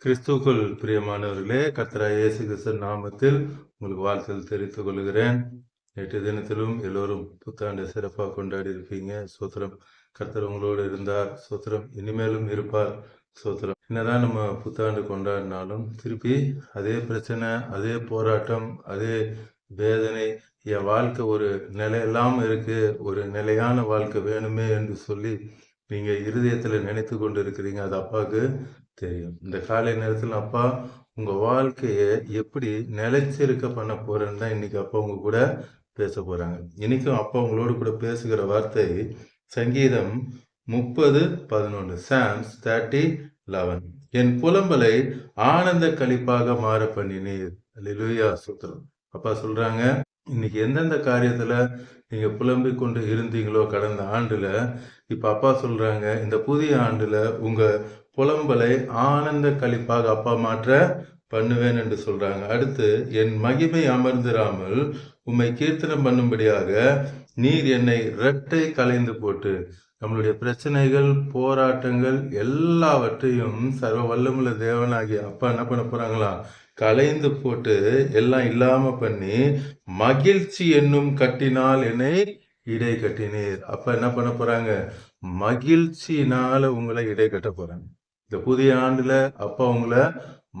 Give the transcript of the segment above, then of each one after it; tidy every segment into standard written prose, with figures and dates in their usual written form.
கிறிஸ்துவுக்குள் பிரியமானவர்களே, கர்த்தராகிய இயேசு கிறிஸ்து நாமத்தில் உங்களுக்கு வாழ்த்துதல் தெரிவித்துக் கொள்கிறேன். நேற்று தினத்திலும் எல்லோரும் புத்தாண்டை சிறப்பாக கொண்டாடி இருப்பீங்க. சோத்திரம். கர்த்தர் உங்களோடு இருந்தார். சோத்திரம். இனிமேலும் இருப்பார். சோத்திரம். என்னதான் நம்ம புத்தாண்டு கொண்டாடினாலும் திருப்பி அதே பிரச்சனை, அதே போராட்டம், அதே வேதனை. என் வாழ்க்கை ஒரு நிலையில்லாம இருக்கு, ஒரு நிலையான வாழ்க்கை வேணுமே என்று சொல்லி நீங்க இருதயத்துல நினைத்து கொண்டு இருக்கிறீங்க. அது அப்பாவுக்கு தெரியும். இந்த காலை நேரத்தில் அப்பா உங்க வாழ்க்கைய எப்படி நிலைச்சிருக்க பண்ண போறேன்னு தான் இன்னைக்கு அப்பா உங்க கூட பேச போறாங்க. இன்னைக்கும் அப்பா உங்களோடு கூட பேசுகிற வார்த்தை சங்கீதம் 30:11. சாம்ஸ் 30:11. என் புலம்பலை ஆனந்த களிப்பாக மாற பண்ணினீர். அல்லேலூயா. ஸ்தோத்திரம். அப்பா சொல்றாங்க, இன்னைக்கு எந்தெந்த காரியத்துல நீங்க புலம்பிக் கொண்டு இருந்தீங்களோ கடந்த ஆண்டுல, இப்ப அப்பா சொல்றாங்க, இந்த புதிய ஆண்டுல உங்க புலம்பலை ஆனந்த களிப்பாக அப்பா மாற்ற பண்ணுவேன் என்று சொல்றாங்க. அடுத்து, என் மகிமை அமர்ந்திராமல் உம்மை கீர்த்தனம் பண்ணும்படியாக நீர் என்னை இரட்டை களைந்து போட்டு, நம்மளுடைய பிரச்சனைகள், போராட்டங்கள் எல்லாவற்றையும் சர்வ வல்லமுள்ள தேவனாகிய அப்பா என்ன பண்ண போறாங்களா? களைந்து போட்டு எல்லாம் இல்லாம பண்ணி மகிழ்ச்சி என்னும் கட்டினால் என்னை இடை கட்டினீர். அப்ப என்ன பண்ண போறாங்க? மகிழ்ச்சியினால உங்களை இடை கட்ட போறாங்க. இந்த புதிய ஆண்டுல அப்பா உங்களை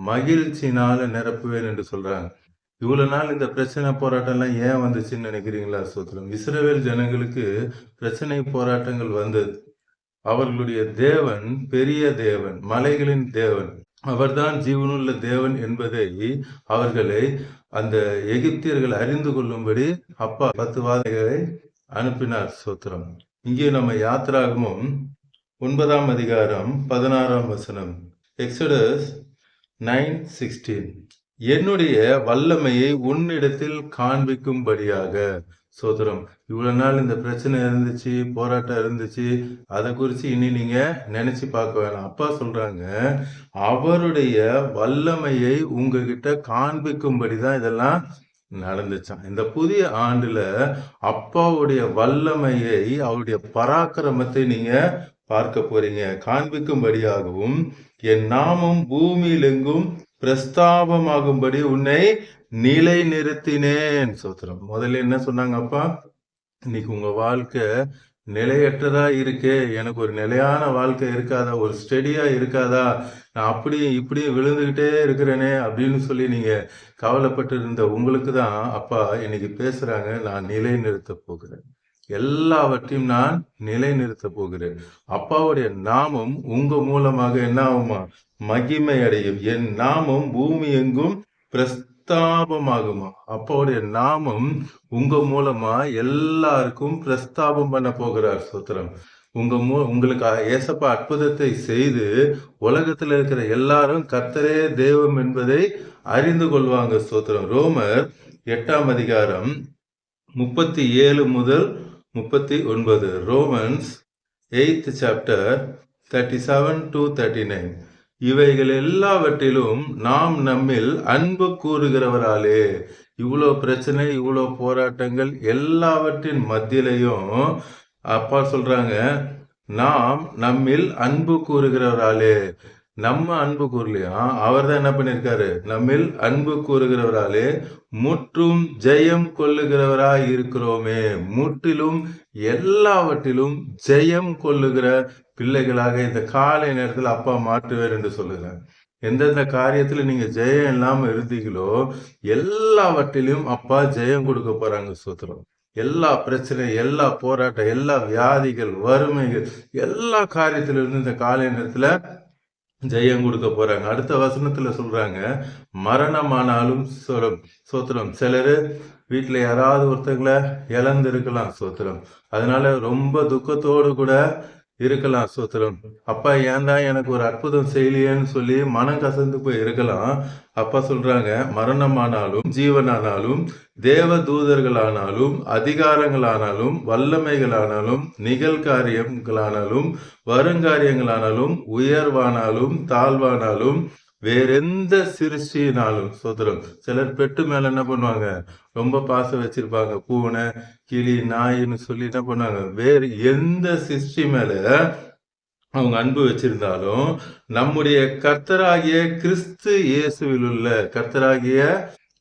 மகிழ்ச்சினால நிரப்புவேன் என்று சொல்றாங்க. இவ்வளவு நாள் இந்த பிரச்சனை போராட்டம் எல்லாம் ஏன் வந்துச்சுன்னு நினைக்கிறீங்களா? சோத்திரம். இஸ்ரவேல் ஜனங்களுக்கு பிரச்சனை போராட்டங்கள் வந்தது. அவர்களுடைய தேவன் பெரிய தேவன், மலைகளின் தேவன், அவர்தான் ஜீவனுள்ள தேவன் என்பதை அவர்களை அந்த எகிப்தியர்கள் அறிந்து கொள்ளும்படி அப்பா 10 வாதைகளை அனுப்பினார். சோத்திரம். இங்கே நம்ம யாத்திராகமும் 9ஆம் அதிகாரம் 16ஆம் வசனம். எக்ஸோடஸ் 9:16. என்னுடைய வல்லமையை உன்னிடத்தில் காண்பிக்கும்படியாக. சோதரம். இவ்வளவு நாள் இந்த பிரச்சனை இருந்துச்சு, போராட்டம் இருந்துச்சு, அதை குறிச்சு இனி நீங்க நினைச்சு பார்க்க வேணாம். அப்பா சொல்றாங்க, அவருடைய வல்லமையை உங்ககிட்ட காண்பிக்கும்படிதான் இதெல்லாம் நடந்துச்சான். இந்த புதிய ஆண்டுல அப்பாவுடைய வல்லமையை, அவருடைய பராக்கிரமத்தை நீங்க பார்க்க போறீங்க. காண்பிக்கும்படியாகவும் என் நாமம் பூமியில் எங்கும் பிரஸ்தாபமாகும்படி உன்னை நிலை நிறுத்தினேன். சோத்திரம். முதல்ல என்ன சொன்னாங்க அப்பா? இன்னைக்கு உங்க வாழ்க்கை நிலையற்றதா இருக்கே, எனக்கு ஒரு நிலையான வாழ்க்கை இருக்காதா, ஒரு ஸ்டெடியா இருக்காதா, நான் அப்படியும் இப்படியும் விழுந்துகிட்டே இருக்கிறேனே அப்படின்னு சொல்லி நீங்க கவலைப்பட்டு இருந்த உங்களுக்கு தான் அப்பா இன்னைக்கு பேசுறாங்க, நான் நிலை நிறுத்த போகிறேன், எல்லாவற்றையும் நான் நிலை நிறுத்த போகிறேன். அப்பாவுடைய நாமம் உங்க மூலமாக என்ன ஆகுமா? மகிமை அடையும். என் நாமம் பூமி எங்கும் பிரஸ்தாபமாகுமா? அப்பாவுடைய நாமம் உங்க மூலமா எல்லாருக்கும் பிரஸ்தாபம் பண்ண போகிறார். சோத்திரம். உங்களுக்கு ஏசப்பா அற்புதத்தை செய்து உலகத்துல இருக்கிற எல்லாரும் கர்த்தரே தெய்வம் என்பதை அறிந்து கொள்வாங்க. சோத்திரம். ரோமர் 8ஆம் அதிகாரம் 37 முதல் 39. Romans 8th chapter 37 to 39. இவைகள் எல்லாவற்றிலும் நாம் நம்மில் அன்பு கூறுகிறவராலே. இவ்வளோ பிரச்சனை, இவ்வளோ போராட்டங்கள் எல்லாவற்றின் மத்தியிலையும் அப்பா சொல்றாங்க, நாம் நம்மில் அன்பு கூறுகிறவராலே. நம்ம அன்பு கூறலையா? அவர் தான் என்ன பண்ணிருக்காரு? நம்மில் அன்பு கூறுகிறவராலே முற்றும் ஜெயம் கொள்ளுகிறவராய் இருக்கிறோமே. முற்றிலும் எல்லாவற்றிலும் ஜெயம் கொள்ளுகிற பிள்ளைகளாக இந்த காலை நேரத்தில் அப்பா மாற்றுவார் என்று சொல்லுகிறார். எந்தெந்த காரியத்துல நீங்க ஜெயம் இல்லாம இருந்தீங்களோ எல்லாவற்றிலும் அப்பா ஜெயம் கொடுக்க போறாங்க. சூத்திரம். எல்லா பிரச்சனை, எல்லா போராட்டம், எல்லா வியாதிகள், வறுமைகள், எல்லா காரியத்திலிருந்து இந்த காலை நேரத்துல ஜெயம் கொடுக்க போறாங்க. அடுத்த வசனத்துல சொல்றாங்க, மரணமானாலும் சோத்திரம். சிலரு வீட்டுல யாராவது ஒருத்தங்களை இழந்து இருக்கலாம். சோத்திரம். அதனால ரொம்ப துக்கத்தோடு கூட இருக்கலாம். சோத்திரம். அப்பா ஏன் தான் எனக்கு ஒரு அற்புதம் செய்யலையேன்னு சொல்லி மனம் கசந்து போய் இருக்கலாம். அப்பா சொல்றாங்க, மரணமானாலும் ஜீவனானாலும் தேவ தூதர்களானாலும் அதிகாரங்களானாலும் வல்லமைகளானாலும் நிகழ்காரியங்களானாலும் வருங்காரியங்களானாலும் உயர்வானாலும் தாழ்வானாலும் வேறெந்த சிருஷ்டினாலும். சோதரம். சிலர் பெட்டு மேல என்ன பண்ணுவாங்க? ரொம்ப பாசம் வச்சிருப்பாங்க. பூனை, கிளி, நாயின்னு சொல்லி என்ன பண்ணுவாங்க? வேறு எந்த சிருஷ்டி மேல அவங்க அன்பு வச்சிருந்தாலும் நம்முடைய கர்த்தராகிய கிறிஸ்து இயேசுவில் உள்ள கர்த்தராகிய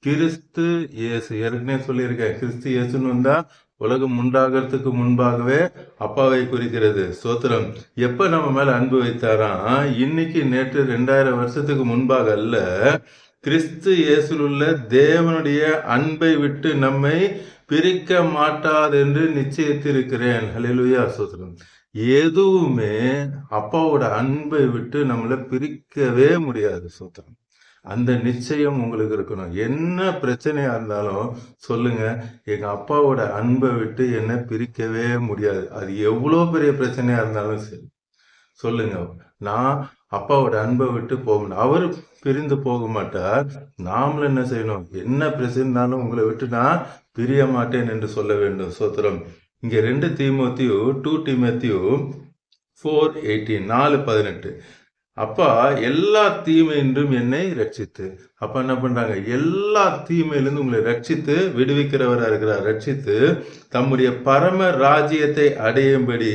கிறிஸ்து இயேசு, ஏற்கனவே சொல்லியிருக்கேன், கிறிஸ்து இயேசுன்னு வந்தா உலகம் உண்டாகிறதுக்கு முன்பாகவே அப்பாவை குறிக்கிறது. ஸ்தோத்திரம். எப்ப நம்ம மேல அன்பு வைத்தாராம்? இன்னைக்கு நேற்று 2000 வருஷத்துக்கு முன்பாக அல்ல, கிறிஸ்து இயேசுவில் உள்ள தேவனுடைய அன்பை விட்டு நம்மை பிரிக்க மாட்டாதென்று நிச்சயித்திருக்கிறேன். ஹல்லேலூயா. ஸ்தோத்திரம். எதுவுமே அப்பாவோட அன்பை விட்டு நம்மளை பிரிக்கவே முடியாது. ஸ்தோத்திரம். அந்த நிச்சயம் உங்களுக்கு இருக்கணும். என்ன பிரச்சனையா இருந்தாலும் சொல்லுங்க, எங்க அப்பாவோட அன்பை விட்டு என்ன பிரிக்கவே முடியாது. அது எவ்வளோ பெரிய பிரச்சனையா இருந்தாலும் சரி சொல்லுங்க, நான் அப்பாவோட அன்பை விட்டு போகணும். அவர் பிரிந்து போக மாட்டார். நாமளும் என்ன செய்யணும்? என்ன பிரச்சனைனாலும் உங்களை விட்டு நான் பிரிய மாட்டேன் என்று சொல்ல வேண்டும். சோத்திரம். இங்க 2 தீமோத்தேயு 2 தீமோத்தேயு 4:18 4:18 அப்பா எல்லா தீமையின்றும் என்னை ரட்சித்து, அப்பா என்ன பண்றாங்க? எல்லா தீமையிலிருந்து உங்களை ரட்சித்து விடுவிக்கிறவரா இருக்கிறார். ரட்சித்து தம்முடைய பரம ராஜ்யத்தை அடையும்படி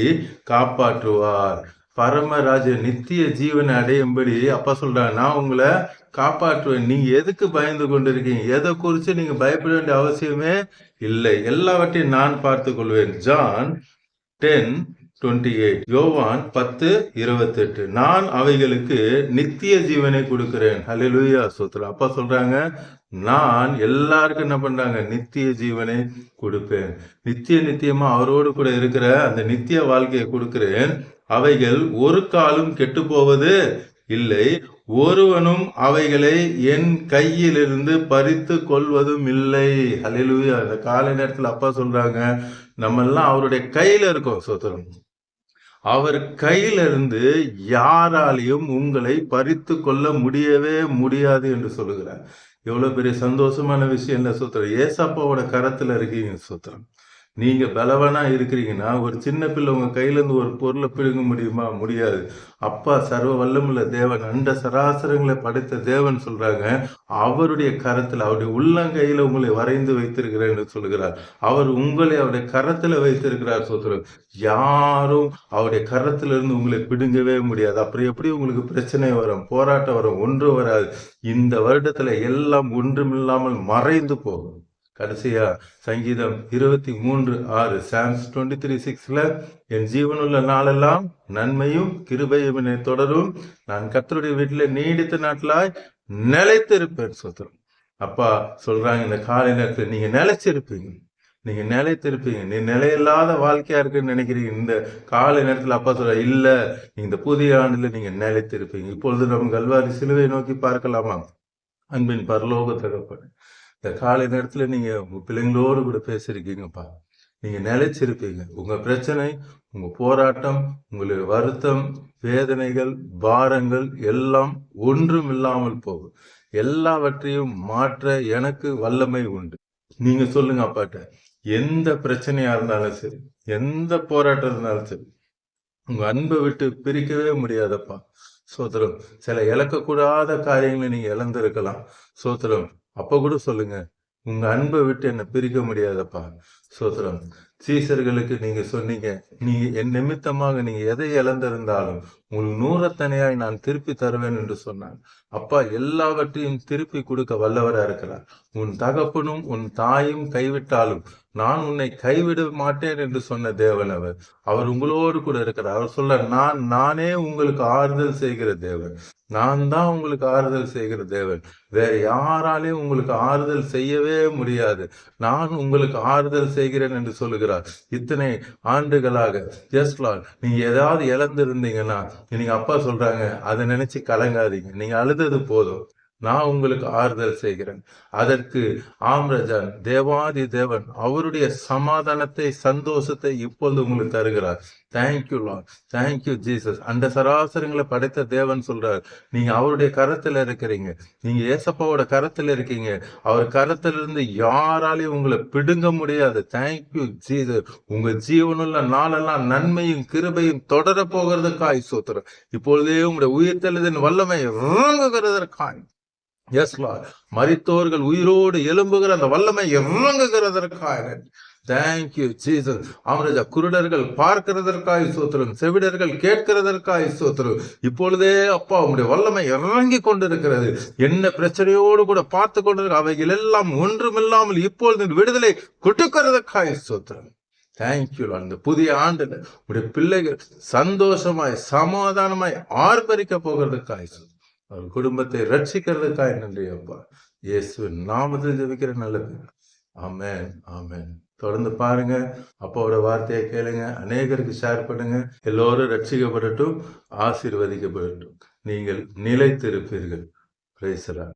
காப்பாற்றுவார். பரம ராஜ்யம் நித்திய ஜீவனை அடையும்படி அப்பா சொல்றாங்க, நான் உங்களை காப்பாற்றுவேன். நீங்க எதுக்கு பயந்து கொண்டிருக்கீங்க? எதை குறித்து நீங்க பயப்பட வேண்டிய அவசியமே இல்லை. எல்லாவற்றையும் நான் பார்த்து கொள்வேன். ஜான் 10:28 யோவான் 10:28 நான் அவைகளுக்கு நித்திய ஜீவனை கொடுக்கிறேன். ஹல்லேலூயா. ஸ்தோத்திரம். அப்பா சொல்றாங்க, நான் எல்லாருக்கும் என்ன பண்றாங்க? நித்திய ஜீவனை கொடுப்பேன். நித்தியமா அவரோடு கூட இருக்கிற அந்த நித்திய வாழ்க்கையை கொடுக்கிறேன். அவைகள் ஒரு காலும் கெட்டு போவது இல்லை, ஒருவனும் அவைகளை என் கையிலிருந்து பறித்து கொள்வதும் இல்லை. ஹல்லேலூயா. அந்த காலை நேரத்தில் அப்பா சொல்றாங்க, நம்ம எல்லாம் அவருடைய கையில இருக்கோம். சோத்திரம். அவர் கையிலிருந்து யாராலையும் உங்களை பறித்து கொள்ள முடியவே முடியாது என்று சொல்லுகிறார். எவ்வளவு பெரிய சந்தோஷமான விஷயம் இல்ல? சோத்திரம். ஏசப்பாவோட கரத்துல இருக்கீங்க. சோத்திரம். நீங்க பலவானா இருக்கிறீங்கன்னா ஒரு சின்ன பிள்ளை உங்க கையில இருந்து ஒரு பொருளை பிடுங்க முடியுமா? முடியாது. அப்பா சர்வ வல்லமுள்ள தேவன், அண்ட சராசரங்களை படைத்த தேவன் சொல்றாங்க, அவருடைய கரத்துல அவருடைய உள்ளங்கையில உங்களை வரைந்து வைத்திருக்கிறேன் என்று சொல்லுகிறார். அவர் உங்களை அவருடைய கரத்துல வைத்திருக்கிறார். சொல்றார். யாரும் அவருடைய கரத்துல இருந்து உங்களை பிடுங்கவே முடியாது. அப்புறம் எப்படி உங்களுக்கு பிரச்சனை வரும், போராட்டம் வரும்? ஒன்று வராது. இந்த வருடத்துல எல்லாம் ஒன்றுமில்லாமல் மறைந்து போகும். கடைசியா சங்கீதம் 23:6 சாம்ஸ் 23:6 என் ஜீவனுள்ள நாளெல்லாம் நன்மையும் கிருபையும் என்னை தொடரும், நான் கர்த்தருடைய வீட்டில நீடித்த நாட்களாய் நிலைத்திருப்பேன். சொல்றோம். அப்பா சொல்றாங்க, இந்த காலை நேரத்தில் நீங்க நிலைச்சிருப்பீங்க, நீங்க நிலைத்திருப்பீங்க. நீ நிலையில்லாத வாழ்க்கையா இருக்குன்னு நினைக்கிறீங்க. இந்த காலை நேரத்தில் அப்பா சொல்ற, இல்ல, இந்த புதிய ஆண்டுல நீங்க நிலைத்திருப்பீங்க. இப்பொழுது நம்ம கல்வாரி சிலுவை நோக்கி பார்க்கலாமா? அன்பின் பரலோக தகப்பனே, இந்த காலை நேரத்துல நீங்க உங்க பிள்ளைங்களோடு கூட பேசிருக்கீங்கப்பா. நீங்க நிலைச்சிருப்பீங்க. உங்க பிரச்சனை, உங்க போராட்டம், உங்களுடைய வருத்தம், வேதனைகள், பாரங்கள் எல்லாம் ஒன்றும் இல்லாமல் போகும். எல்லாவற்றையும் மாற்ற எனக்கு வல்லமை உண்டு. நீங்க சொல்லுங்க அப்பாட்ட, எந்த பிரச்சனையா இருந்தாலும் சரி, எந்த போராட்டம் இருந்தாலும் சரி, உங்க அன்பை விட்டு பிரிக்கவே முடியாதப்பா. சோத்திரம். சில இழக்கக்கூடாத காரியங்களை நீங்க இழந்திருக்கலாம். சோத்திரம். அப்ப கூட சொல்லுங்க, உங்க அன்பை விட்டு என்ன பிரிக்க முடியாதப்பா. சோத்திரம். சீசர்களுக்கு நீங்க சொன்னீங்க, நீங்க என் நிமித்தமாக நீங்க எதை இழந்திருந்தாலும் உங்கள் 100 நான் திருப்பி தருவேன் என்று சொன்னான். அப்பா எல்லாவற்றையும் திருப்பி கொடுக்க வல்லவரா இருக்கிறார். உன் தகப்பனும் உன் தாயும் கைவிட்டாலும் நான் உன்னை கைவிட மாட்டேன் என்று சொன்ன தேவன் அவர். அவர் உங்களோடு கூட இருக்கிறார். அவர் சொல்ல, நானே உங்களுக்கு ஆறுதல் செய்கிற தேவன். நான் தான் உங்களுக்கு ஆறுதல் செய்கிற தேவன். வேற யாராலையும் உங்களுக்கு ஆறுதல் செய்யவே முடியாது. நான் உங்களுக்கு ஆறுதல் செய்கிறேன் என்று சொல்லுகிறார். இத்தனை ஆண்டுகளாக நீங்க ஏதாவது இழந்திருந்தீங்கன்னா, நீங்க அப்பா சொல்றாங்க, அதை நினைச்சு கலங்காதீங்க. நீங்க அழுதது போதும், நான் உங்களுக்கு ஆறுதல் செய்கிறேன். அதற்கு ஆம்ரஜான் தேவாதி தேவன் அவருடைய சமாதானத்தை, சந்தோஷத்தை இப்பொழுது உங்களுக்கு தருகிறார். Thank you Lord, thank you Jesus. அந்த சராசரங்களை படைத்த தேவன் சொல்றார், நீங்க அவருடைய கரத்துல இருக்கிறீங்க, நீங்க ஏசப்பாவோட கரத்துல இருக்கீங்க. அவர் கரத்திலிருந்து யாராலையும் உங்களை பிடுங்க முடியாது. Thank you Jesus. உங்க ஜீவனுள்ள நாளெல்லாம் நன்மையும் கிருபையும் தொடர போகிறதுக்காய் சோத்திரம். இப்பொழுதே உங்களுடைய உயிர்த்தெழுதலின் வல்லமை இறங்குகிறதற்காய், எஸ் லார்ட், மரித்தோர்கள் உயிரோடு எழும்புகிற அந்த வல்லமை இறங்குகிறதற்காக தேங்க்யூ ஜீசஸ். ஆமராஜா, குருடர்கள் பார்க்கிறதற்காய் ஸ்தோத்திரம், செவிடர்கள் கேட்கிறதற்காய் ஸ்தோத்திரம். இப்பொழுதே அப்பா உம்முடைய வல்லமை இறங்கி கொண்டிருக்கிறது. என்ன பிரச்சனையோடு கூட பார்த்து கொண்டிருக்க அவைகள் எல்லாம் ஒன்றுமில்லாமல் இப்பொழுது விடுதலை கொடுக்கிறதற்காய் ஸ்தோத்திரம். தேங்க்யூ. அந்த புதிய ஆண்டுல உடைய பிள்ளைகள் சந்தோஷமாய் சமாதானமாய் ஆர்ப்பரிக்க போகிறதுக்காய், அவர் குடும்பத்தை ரட்சிக்கிறதுக்காய் நன்றி அப்பா. இயேசுவின் நாமத்தில் ஜெபிக்கிற நல்லது. ஆமென், ஆமென். தொடர்ந்து பாருங்க, அப்பாவோட வார்த்தையை கேளுங்க, அநேகருக்கு ஷேர் பண்ணுங்க. எல்லோரும் ரட்சிக்கப்படட்டும், ஆசீர்வதிக்கப்படட்டும். நீங்கள் நிலைத்திருப்பீர்கள். Praise the Lord.